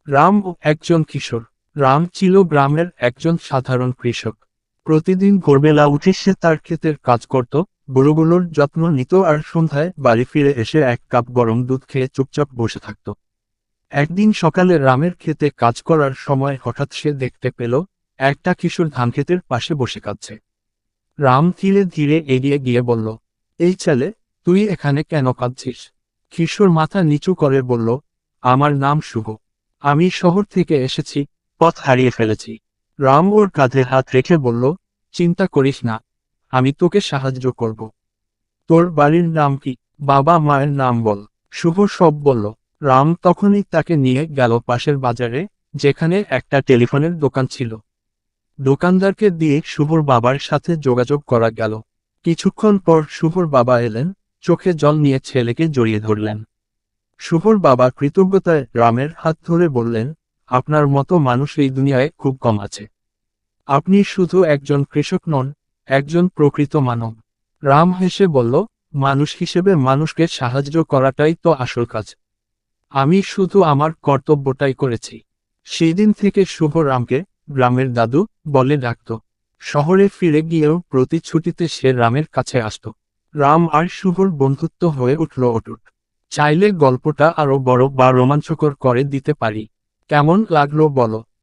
রাম ও একজন কিশোর। রাম ছিল গ্রামের একজন সাধারণ কৃষক। প্রতিদিন ভোরবেলা উঠে সে তার ক্ষেতের কাজ করত, গরুগুলোর যত্ন নিত আর সন্ধ্যায় বাড়ি ফিরে এসে এক কাপ গরম দুধ খেয়ে চুপচাপ বসে থাকত। একদিন সকালে রামের ক্ষেতে কাজ করার সময় হঠাৎ সে দেখতে পেল একটা কিশোর ধানক্ষেতের পাশে বসে কাঁদছে। রাম ধীরে ধীরে এগিয়ে গিয়ে বলল, এই ছেলে, তুই এখানে কেন কাঁদছিস? কিশোর মাথা নিচু করে বলল, আমার নাম শুভ। আমি শহর থেকে এসেছি, পথ হারিয়ে ফেলেছি। রাম ওর কাঁধে হাত রেখে বলল, চিন্তা করিস না, আমি তোকে সাহায্য করব। তোর বাড়ির নাম কি? বাবা মায়ের নাম বল। শুভ সব বলল। রাম তখনই তাকে নিয়ে গেল পাশের বাজারে, যেখানে একটা টেলিফোনের দোকান ছিল। দোকানদারকে দিয়ে শুভর বাবার সাথে যোগাযোগ করা গেল। কিছুক্ষণ পর শুভর বাবা এলেন, চোখে জল নিয়ে ছেলেকে জড়িয়ে ধরলেন। শুভর বাবা কৃতজ্ঞতায় রামের হাত ধরে বললেন, আপনার মতো মানুষ এই দুনিয়ায় খুব কম আছে। আপনি শুধু একজন কৃষক নন, একজন প্রকৃত মানব। রাম হেসে বলল, মানুষ হিসেবে মানুষকে সাহায্য করাটাই তো আসল কাজ। আমি শুধু আমার কর্তব্যটাই করেছি। সেই দিন থেকে শুভ রামকে গ্রামের দাদু বলে ডাকত। শহরে ফিরে গিয়েও প্রতি ছুটিতে সে রামের কাছে আসত। রাম আর শুভর বন্ধুত্ব হয়ে উঠল অটুট। চাইলে গল্পটা আরো বড় বা রোমাঞ্চকর করে দিতে পারি। কেমন লাগলো বলো?